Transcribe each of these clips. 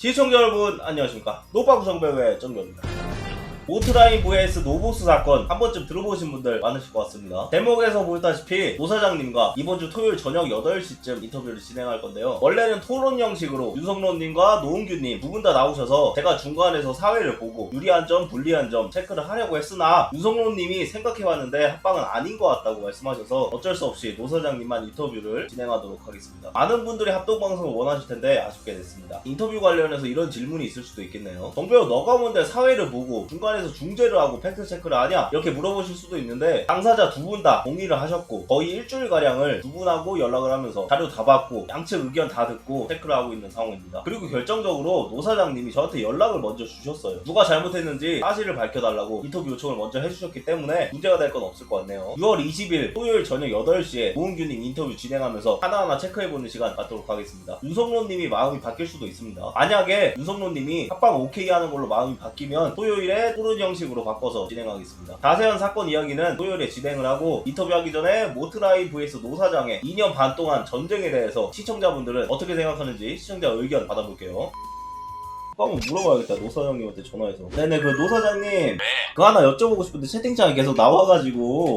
시청자 여러분 안녕하십니까. 노방성배우의 정교입니다. 오트라인 vs 노보스 사건 한 번쯤 들어보신 분들 많으실 것 같습니다. 제목에서 보셨다시피 노사장님과 이번 주 토요일 저녁 8시쯤 인터뷰를 진행할 건데요. 원래는 토론 형식으로 윤석로님과 노은규님 두 분 다 나오셔서 제가 중간에서 사회를 보고 유리한 점 불리한 점 체크를 하려고 했으나 윤석로님이 생각해봤는데 합방은 아닌 것 같다고 말씀하셔서 어쩔 수 없이 노사장님만 인터뷰를 진행하도록 하겠습니다. 많은 분들이 합동방송을 원하실 텐데 아쉽게 됐습니다. 인터뷰 관련해서 이런 질문이 있을 수도 있겠네요. 정배우 너가 뭔데 사회를 보고 중간에서 중재를 하고 팩트체크를 하냐? 이렇게 물어보실 수도 있는데 당사자 두 분 다 동의를 하셨고 거의 일주일가량을 두 분하고 연락을 하면서 자료 다 받고 양측 의견 다 듣고 체크를 하고 있는 상황입니다. 그리고 결정적으로 노사장님이 저한테 연락을 먼저 주셨어요. 누가 잘못했는지 사실을 밝혀달라고 인터뷰 요청을 먼저 해주셨기 때문에 문제가 될 건 없을 것 같네요. 6월 20일 토요일 저녁 8시에 노은규님 인터뷰 진행하면서 하나하나 체크해보는 시간 갖도록 하겠습니다. 윤석로님이 마음이 바뀔 수도 있습니다. 만약에 윤석로님이 합방 오케이 하는 걸로 마음이 바뀌면 토요일에 토론 형식으로 바꿔서 진행하겠습니다. 자세한 사건 이야기는 토요일에 진행을 하고 인터뷰하기 전에 모트라인 vs 노사장의 2년 반 동안 전쟁에 대해서 시청자분들은 어떻게 생각하는지 시청자 의견 받아볼게요. 한번 물어봐야겠다. 노사장님한테 전화해서. 네네, 그 노사장님, 그거 하나 여쭤보고 싶은데 채팅창에 계속 나와가지고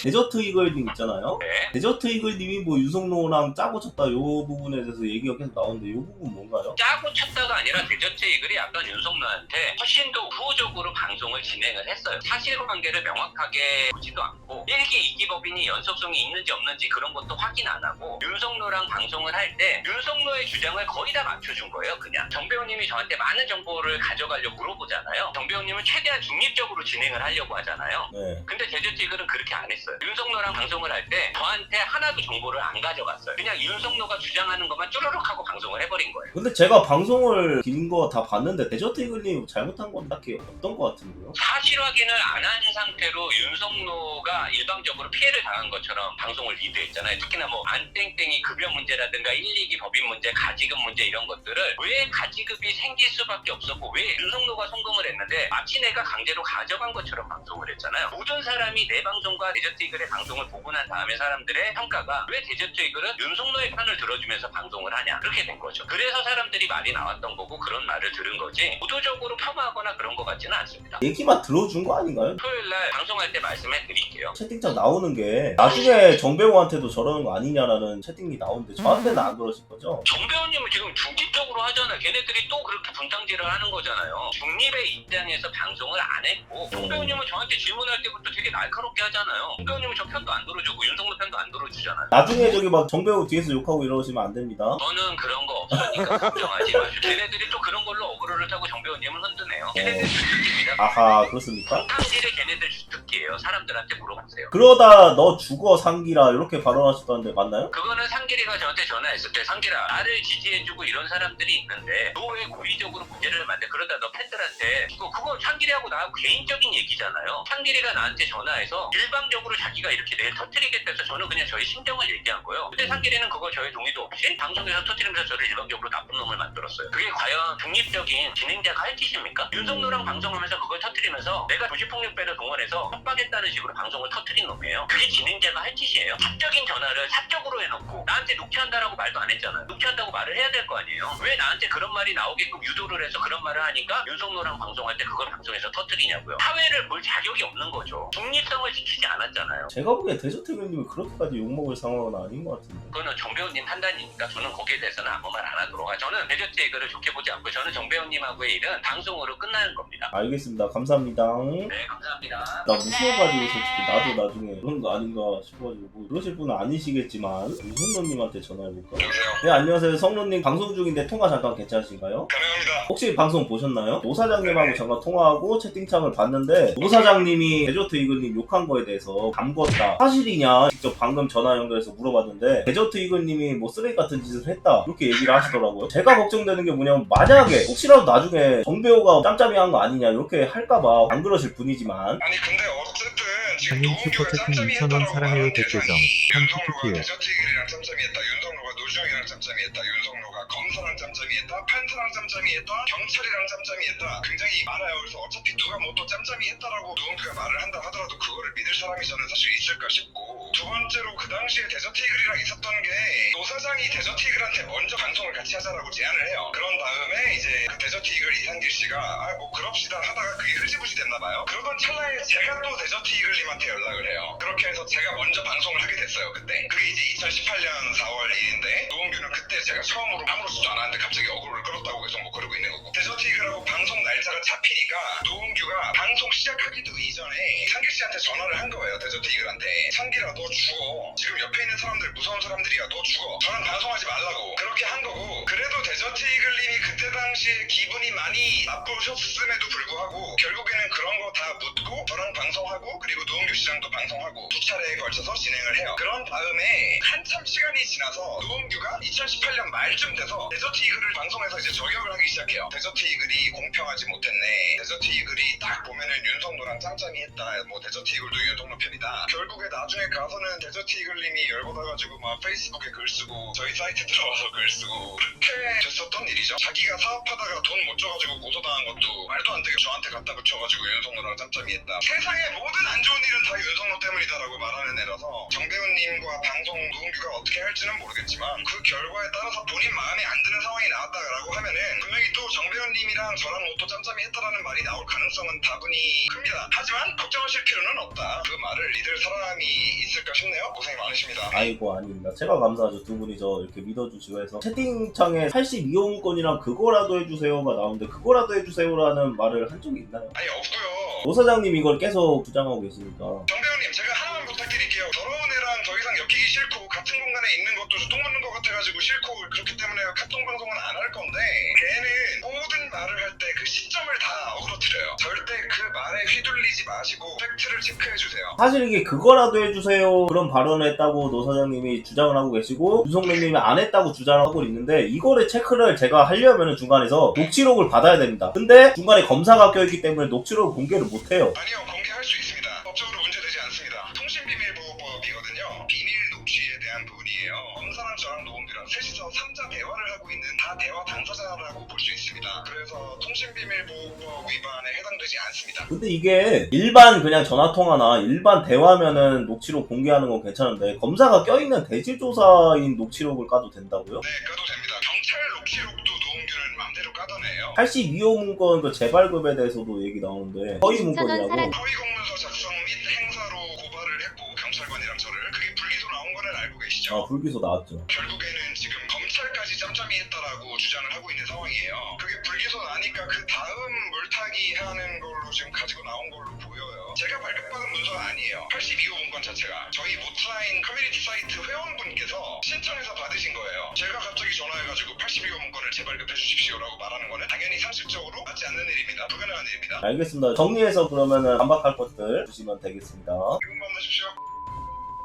데저트 이글님 있잖아요. 데저트 이글님이 뭐 윤석로랑 짜고 쳤다 요 부분에 대해서 얘기가 계속 나오는데 요 부분 뭔가요? 짜고 쳤다가 아니라 데저트 이글이 약간 윤석로한테 훨씬 더 우호적으로 방송을 진행을 했어요. 사실관계를 명확하게 보지도 않고 1기, 2기 법인이 연속성이 있는지 없는지 그런 것도 확인 안 하고 윤석로랑 방송을 할 때 윤석로의 주장을 거의 다 맞춰준 거예요. 그냥 정배우님이 저한테 많은 정보를 가져가려고 물어보잖아요. 정배우님은 최대한 중립적으로 진행을 하려고 하잖아요. 네. 근데 데저트 이글은 그렇게 안 했어요. 윤석로랑 방송을 할 때 저한테 하나도 정보를 안 가져갔어요. 그냥 윤석로가 주장하는 것만 쭈르륵 하고 방송을 해버린 거예요. 근데 제가 방송을 긴 거 다 봤는데 데저트 이글님 잘못한 건 딱히 없던 것 같은데요? 사실 확인을 안 한 상태로 윤석로가 일방적으로 피해를 당한 것처럼 방송을 리드했잖아요. 특히나 뭐 안땡땡이 급여 문제라든가 1, 2기 법인 문제, 가지급 문제 이런 것들을 왜 가지급이 생길 수밖에 없었고 왜 윤석로가 송금을 했는데 마치 내가 강제로 가져간 것처럼 방송을 했잖아요. 모든 사람이 내 방송과 데저트 이글의 방송을 보고 난 다음에 사람들의 평가가 왜 데저트 이글은 윤석로의 편을 들어주면서 방송을 하냐 그렇게 된 거죠. 그래서 사람들이 말이 나왔던 거고 그런 말을 들은 거지 의도적으로 폄하하거나 그런 것 같지는 않습니다. 얘기만 들어준 거 아닌가요? 토요일날 방송할 때 말씀해 드릴게요. 채팅창 나오는 게 나중에 정배우한테도 저러는 거 아니냐라는 채팅이 나오는데 저한테는 안 그러실 거죠? 정배우님은 지금 중립적으로 하잖아요. 걔네들이 또 그렇게 분탕질을 하는 거잖아요. 중립의 입장에서 방송을 안 했고 정배우님은 저한테 질문할 때부터 되게 날카롭게 하잖아요. 정배우님은 저 편도 안 들어주고 윤석로 편도 안 들어주잖아요. 나중에 저기 막 정배우 뒤에서 욕하고 이러시면 안 됩니다. 저는 그런 거 없으니까 걱정하지 마시고 걔네들이 또 그런 걸로 어그로를 타고 정배우님을 흔드네요. 걔네들 주특기입니다. 아하, 그렇습니까? 분탕질이 걔네들 주특기예요. 사람들한테 물어봤어요. 그러다 너 죽어 상기라 이렇게 발언하셨다는데 맞나요? 그거는 상길이가 저한테 전화했을 때 상길아 나를 지지해주고 이런 사람들이 있는데 너 왜 고의적으로 문제를 만들 그러다 너 팬들한테 그거 상길이하고 나하고 개인적인 얘기잖아요. 상길이가 나한테 전화해서 일방적으로 자기가 이렇게 내일 터뜨리겠다 해서 저는 그냥 저의 심정을 얘기한 거예요. 근데 상길이는 그거 저의 동의도 없이 방송에서 터뜨리면서 저를 일방적으로 나쁜 놈을 만들었어요. 그게 과연 중립적인 진행자가 할 짓입니까? 윤석로랑 방송하면서 그걸 터뜨리면서 내가 조직폭력배를 동원해서 협박했다는 식으로 방송을 터뜨린 놈이에요. 그게 진행자가 할 짓이에요. 사적인 전화를 사적으로 해놓고 나한테 녹취한다라고 말도 안 했잖아요. 녹취한다고 말을 해야 될 거 아니에요. 왜 나한테 그런 말이 나오게끔 유도를 해서 그런 말을 하니까 윤석로랑 방송할 때 그걸 방송에서 터뜨리냐고요. 사회를 볼 자격이 없는 거죠. 중립성을 지키지 않았잖아요. 제가 보기엔 데저트 이글님이 그렇게까지 욕먹을 상황은 아닌 것 같은데. 그거는 정배우님 판단이니까 저는 거기에 대해서는 아무 말 안 하도록 하죠. 저는 데저트 이글을 좋게 보지 않고 저는 정배우님하고의 일은 방송으로 끝나는 겁니다. 알겠습니다. 감사합니다. 네, 감사합니다. 나 무서워가지고 솔직히 나도 나중에 그런 거 아닌가 싶어가지고 뭐 그러실 분은 아니시겠지만 윤성로님한테 전화해볼까? 여보세요? 네, 안녕하세요. 성로님 방송 중인데 통화 잠깐 괜찮으신가요? 가능합니다. 혹시 방송 보셨나요? 노사장님하고 잠깐 통화하고 채팅창을 봤는데 노사장님이 데저트 이글님 욕한 거에 대해서 담궜다 사실이냐 직접 방금 전화 연결해서 물어봤는데 데저트 이글님이 뭐 쓰레기 같은 짓을 했다 이렇게 얘기를 하시더라고요. 제가 걱정되는 게 뭐냐면 만약에 혹시라도 나중에 정배우가 짬짬이 한 거 아니냐 이렇게 할까봐 안 그러실 분이지만 아니 근데 어쨌든 지금 장님 노은규가 슈퍼채팅 짬짬이 2,000원 했다라고 사랑해요 말하는 백대정 대상이 윤석로가 3PP요. 데저트 이글이랑 짬짬이 했다. 윤석로가 노주영이랑 짬짬이 했다. 윤석로가 검사랑 짬짬이 했다. 판사랑 짬짬이 했다. 경찰이랑 짬짬이 했다. 굉장히 많아요. 그래서 어차피 누가 뭐 또 짬짬이 했다라고 노은규가 말을 한다 하더라도 그거를 믿을 사람이 저는 사실 있을까 싶고 두 번째로 그 당시에 데저티이글이랑 있었던 게 노 사장이 데저티이글한테 먼저 방송을 같이 하자라고 제안을 해요. 그런 다음에 이제 그 데저티이글 이상길 씨가 뭐 그럽시다 하다가 그게 흐지부지 됐나봐요. 그러던 찰나에 제가 또 데저티이글님한테 연락을 해요. 그렇게 해서 제가 먼저 방송을 하게 됐어요. 그때 그게 이제 2018년 4월 1일인데 노은규는 그때 제가 처음으로 아무렇지도 않았는데 갑자기 어그로를 끌었다고 계속 뭐 그러고 있는 거고, 데저티이글하고 방송 날짜가 잡히니까 노은규가 방송 시작하기도 이전에 상길 씨한테 전화를 한 거예요. 데저티이글한테 상길아 너 죽어, 지금 옆에 있는 사람들 무서운 사람들이야, 너 죽어, 저랑 방송하지 말라고 그렇게 한 거고, 그래도 데저티이글님이 그때 당시에 기분이 많이 나쁘셨음에도 불구하고 결국에는 그런 거 다 묻고 저랑 방송하고 그리고 노은규 씨랑도 방송하고 두 차례에 걸쳐서 진행을 해요. 그런 다음에 한참 시간이 지나서 노은규가 2018년 말쯤 돼서 데저티이글을 방송에서 이제 저격을 하기 시작해요. 데저티이글이 공평하지 못했네, 데저티이글이 딱 보면은 윤성노랑 짱짱이 했다, 뭐 데저티이글도 윤성노 편이다. 결국에 나중에 가서는 데저티이글님이 열받아가지고 막 페이스북에 글 쓰고 저희 사이트 들어와서 글 쓰고 그렇게 됐었던 일이죠. 자기가 사업하다가 돈 못 줘가지고 고소당한 것도 말도 안 되게 저한테 갖다 붙여가지고 윤성노랑 짬짬이 했다, 세상의 모든 안 좋은 일은 다 윤성노 때문이다라고 말하는 애라서 정배우님과 방송 노은규가 어떻게 할지는 모르겠지만 그 결과에 따라서 본인 마음에 안 드는 상황이 나왔다라고 하면은 분명히 또 정배우님이랑 저랑 뭐 또 짬짬이 했다라는 말이 나올 가능성은 다분히 큽니다. 하지만 걱정하실 필요는 없다, 그 말을 믿을 사람이 있을까 싶네요. 고생이 많으십니다. 아이고 아닙니다. 제가 감사하죠. 두 분이 저 이렇게 믿어주시고 해서 채팅창에 82호문건이랑 그거라도 해주세요가 나오는데 그거라도 해주세요라는 말을 한 적이 있나요? 아니 없고요. 노 사장님 이걸 계속 주장하고 계시니까 정배우님 제가 하나만 부탁드릴게요. 더러운 애랑 더 이상 엮이기 싫고 같은 공간에 있는 것도 똥 묻는 것 같아가지고 싫고 그렇기 때문에 카톡 방송은 안 할 건데, 걔는 모든 말을 할 때 그 시점을 다 어그러뜨려요. 절대 그 말에 휘둘리지 마시고 팩트를 체크해주세요. 사실 이게 그거라도 해주세요 그런 발언을 했다고 노 사장님이 주장을 하고 계시고 윤석열님이 안 했다고 주장을 하고 있는데, 이거를 체크를 제가 하려면 중간에서 녹취록을 받아야 됩니다. 근데 중간에 검사가 껴있기 때문에 녹취록을 공개를 못해요. 아니요, 공개할 수 있습니다. 법적으로 문제되지 않습니다. 통신비밀보호법이거든요. 비밀 녹취에 대한 부분이에요. 검사랑 저랑 노은규랑 셋이서 3자 대화를 하고 있는 다 대화 당사자라고 볼 수 있습니다. 그래서 통신비밀보호법 위반에 해당되지 않습니다. 근데 이게 일반 그냥 전화통화나 일반 대화면은 녹취록 공개하는 건 괜찮은데 검사가 껴있는 대질조사인 녹취록을 까도 된다고요? 네, 까도 됩니다. 경찰 녹취록도 노은규는 맘대로 까더네요. 82호 문건 그 재발급에 대해서도 얘기 나오는데 허위 문건이라고. 허위 공문서 작성 및 행사로 고발을 했고 경찰관이랑 저를, 그게 불기소 나온 거는 알고 계시죠? 아 불기소 나왔죠. 결국에는 지금 검찰까지 짬짬이 했다라고 주장을 하고 있는 상황이에요. 그게 불기소 나니까 그 다음 물타기 하는 걸로 지금 가지고 나온 걸로 보여요. 제가 발급받은 문서가 아니에요. 82호 문건 자체가 저희 모트라인 커뮤니티 사이트 회원분께서 신청해서 받으신 거예요. 제가 갑자기 전화해가지고 82호 문건을 재발급해 주십시오라고 말하는 거는 당연히 상식적으로 맞지 않는 일입니다. 불가능한 일입니다. 알겠습니다. 정리해서 그러면은 반박할 것들 주시면 되겠습니다. 기분 만나십시오.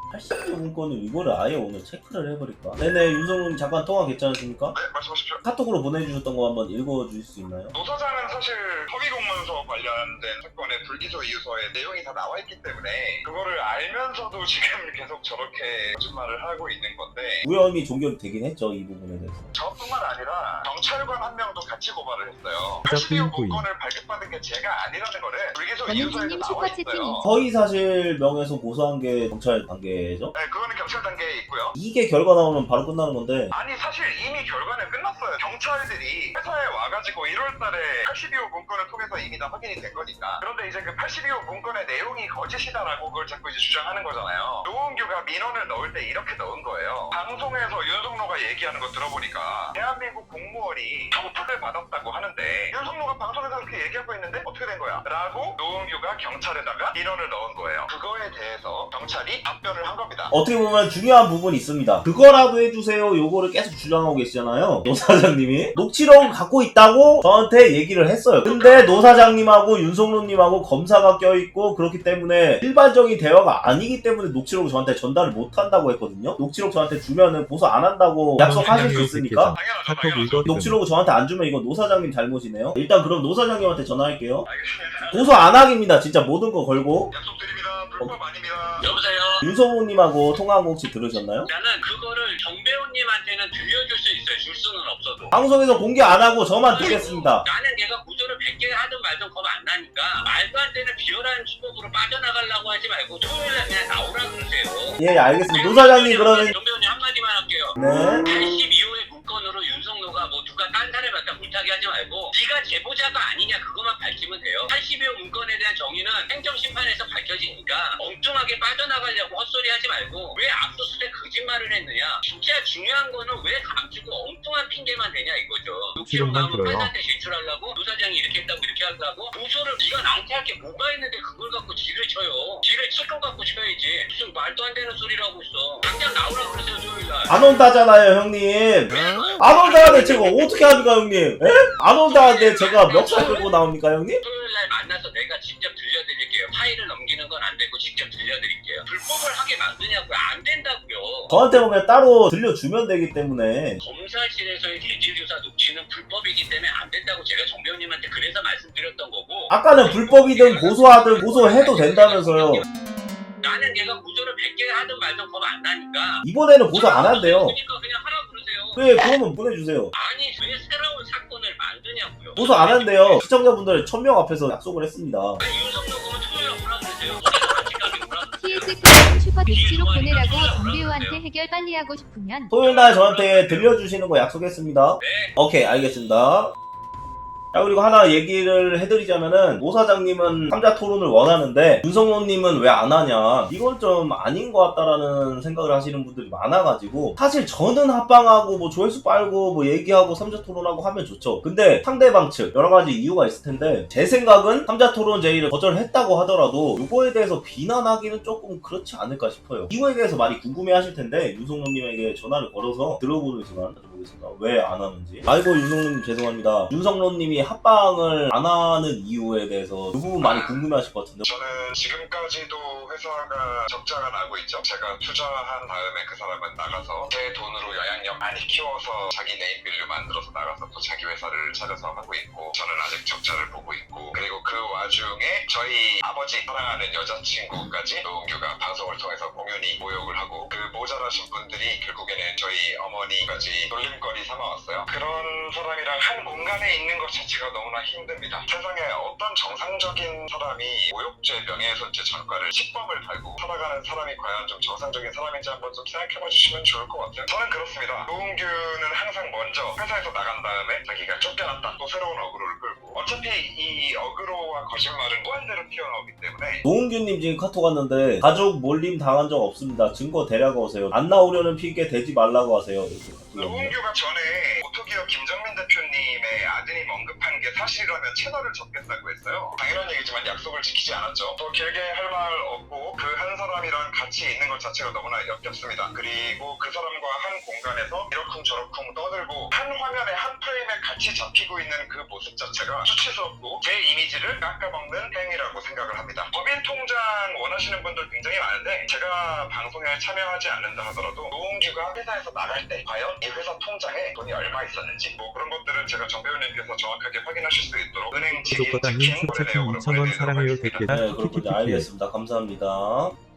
82호 문건을 이거를 아예 오늘 체크를 해버릴까? 네네, 윤성훈 잠깐 통화 괜찮으십니까? 네, 말씀하십시오. 카톡으로 보내주셨던 거 한번 읽어주실 수 있나요? 노 사장은 사실 허위 공문서 관련된 사건의 불기소 이유서에 내용이 다 나와 있기 때문에 그거를 알면서도 지금 계속 저렇게 거짓말을 하고 있는 건데, 무혐의 종결이 되긴 했죠, 이 부분에 대해서. 저뿐만 아니라 경찰관 한 명도 같이 고발을 했어요. 82호 문건을 발급받은 게 제가 아니라는 거를 불기소 이유서에서 나와 있어요. 허위 사실 명에서 고소한 게 경찰 단계죠? 네, 그거는 경찰 단계에 있고요. 이게 결과 나오면 바로 끝나는 건데 아니 사실 이미 결과는 끝났어요. 경찰들이 회사에 와가지고 1월달에 82호 문건을 통해서 이미 다 확인이 된 거니까. 그런데 이제 그 82호 문건의 내용이 거짓이다라고 그걸 자꾸 이제 주장하는 거잖아요. 노은규가 민원을 넣을 때 이렇게 넣은 거예요. 방송에서 윤석노가 얘기하는 거 들어보니까 대한민국 공무원이 평가를 받았다고 하는데 윤석노가 방송에서 그렇게 얘기하고 있는데 어떻게 된 거야? 라고 노은규가 경찰에다가 민원을 넣은 거예요. 그거에 대해서 경찰이 답변을 한 겁니다. 어떻게 보면 중요한 부분이 있습니다. 그거라도 해주세요 요거를 계속 주장하고 계시잖아요. 노 사장님이 녹취록을 갖고 있다고 저한테 얘기를 했어요. 근데 노 사장님하고 윤석로님하고 검사가 껴있고 그렇기 때문에 일반적인 대화가 아니기 때문에 녹취록을 저한테 전달을 못한다고 했거든요. 녹취록 저한테 주면은 고소 안 한다고 약속하실 수 있으니까 당연하죠. 녹취록을 저한테 안 주면 이건 노 사장님 잘못이네요. 일단 그럼 노 사장님한테 전화할게요. 알겠습니다. 고소 안 하기입니다. 진짜 모든 거 걸고. 약속드립니다. 불법 아닙니다. 여보세요? 윤성호님하고 통화한 거 혹시 들으셨나요? 나는 그거를 정배우님한테는 들려줄 수 있어요. 수는 없어도. 방송에서 공개 안 하고 저만 듣겠습니다. 나는 걔가 구조를 100개 하든 말든 겁 안 나니까 말도 안 되는 비열한 수법으로 빠져나가려고 하지 말고 토요일날 그냥 나오라 그러세요. 예, 알겠습니다. 노 사장님 그러면 정배우님 한마디만 할게요. 네. 82호의 문건으로 윤석노가 뭐 누가 딴 사람에 갖다 물타기 하지 말고 네가 제보자가 아니냐 그것만 밝히면 돼요. 82호 문건에 대한 정의는 행정심판에서 밝혀지니까 엉뚱하게 빠져나가려고 헛소리 하지 말고 왜 압수수색 거짓말을 했느냐. 진짜 중요한 거는 왜 감추고 엉뚱한 핑계만 대냐 이거죠. 6kg 나오면 판사한테 제출하려고 노 사장이 이렇게 했다고 이렇게 하려고 고소를 네가 나한테 할 게 뭐가 있는데 그걸 갖고 지를 쳐요. 지를 칠 것 갖고 쳐야지. 무슨 말도 안 되는 소리를 하고 있어. 당장 나오라 그러세요 토요일날. 안 온다잖아요, 형님. 안 온다는데 제가 어떻게 합니까, 형님? 에? 안 온다는데 제가 멱살 끌고 나옵니까, 형님? 토요일날 만나서 내가 직접 들려드릴게요. 파일을 넘기는 건 안 되고 직접 들려드릴게요. 불법을 하게 만드냐고요? 안 된다고요. 저한테 보면 따로 들려주면 되기 때문에. 검사실에서의 대질조사 녹취는 불법이기 때문에 안 된다고 제가 정배우님한테 그래서 말씀드렸던 거고. 아까는 불법이든 고소하든 고소해도 된다면서요. 나는 걔가 구조를 100개 하든 말든 겁 안 나니까. 이번에는 고소 안 한대요. 그러니까 그냥 하라 그러세요. 왜 그러면 보내주세요. 아니 왜 새로운 사건을 만드냐고요. 고소 안 한대요. 시청자분들 1000명 앞에서 약속을 했습니다. 아니 윤석열 그러면 토요일에 오라 그러세요. 어디서 오라 그러세요. TS 슈퍼 대치로 보내라고 정배우한테 해결 빨리 하고 싶으면 토요일날 저한테 들려주시는 거 약속했습니다. 네. 오케이, 알겠습니다. 자, 그리고 하나 얘기를 해드리자면은 노 사장님은 3자 토론을 원하는데 윤석노님은 왜 안 하냐, 이건 좀 아닌 것 같다라는 생각을 하시는 분들이 많아가지고, 사실 저는 합방하고 뭐 조회수 빨고 뭐 얘기하고 3자 토론하고 하면 좋죠. 근데 상대방 측 여러가지 이유가 있을 텐데 제 생각은 3자 토론 제의를 거절했다고 하더라도 이거에 대해서 비난하기는 조금 그렇지 않을까 싶어요. 이거에 대해서 많이 궁금해 하실 텐데 윤석노님에게 전화를 걸어서 들어보는 시간 가져보겠습니다. 왜 안 하는지. 아이고 윤석노님 죄송합니다. 윤석노님이 합방을 안 하는 이유에 대해서 그 부분 많이 궁금해 하실 것 같은데. 저는 지금까지도 회사가 적자가 나고 있죠. 제가 투자한 다음에 그 사람은 나가서 제 돈으로 영향력 많이 키워서 자기 네임빌류 만들어서 나가서 또 자기 회사를 차려서 하고 있고, 저는 아직 적자를 보고 있고, 그리고 그 와중에 저희 아버지 사랑하는 여자친구까지 노은규가 방송을 통해서 공연히 모욕을 하고, 그 모자라신 분들이 결국에는 저희 어머니까지 놀림거리 삼아왔어요. 그런 사람이랑 한 공간에 있는 것 자체가 너무나 힘듭니다. 세상에 어떤 정상적인 사람이 모욕죄, 명예훼손죄 전과를 10범을 달고 살아가는 사람이 과연 좀 정상적인 사람인지 한번 좀 생각해봐 주시면 좋을 것 같아요. 저는 그렇습니다. 노은규는 항상 먼저 회사에서 나간 다음에 자기가 쫓겨났다, 또 새로운 어그로를 끌고, 어차피 이 어그로와 거짓말은 무한대로 튀어나오기 때문에. 노은규님 지금 카톡 왔는데 가족 몰림 당한 적 없습니다. 증거 대라고 하세요. 안 나오려는 핑계 대지 말라고 하세요. 이렇게 카톡이 왔네요. 노은규가 전에 오토기업 김정민 대표님의 아드님 언급한 게 사실이라면 채널을 접겠다고 했어요. 당연한 얘기지만 약속을 지키지 않았죠. 더 길게 할 말 없고, 그 한 사람이랑 같이 있는 것 자체가 너무나 역겹습니다. 그리고 그 사람과 한 공간에서 이러쿵저러쿵 떠들고 한 화면에 한 프레임에 같이 잡히고 있는 그 모습 자체가 수치스럽고 제 이미지를 깎아먹는 행위라고 생각을 합니다. 법인 통장 원하시는 분들 굉장히 많은데, 제가 방송에 참여하지 않는다 하더라도 노은규가 회사에서 나갈 때 과연 이 회사 통장에 돈이 얼마 있었는지, 뭐 그런 것들은 제가 정배우님께서 정확하게 확인하실 수 있도록 은행 직인 구독보다는 직행 거래 슈퍼채팅 내역으로 2,000원 보내드리도록 사랑해요 하겠습니다. 댓글 네, 그렇군요. 알겠습니다. 감사합니다.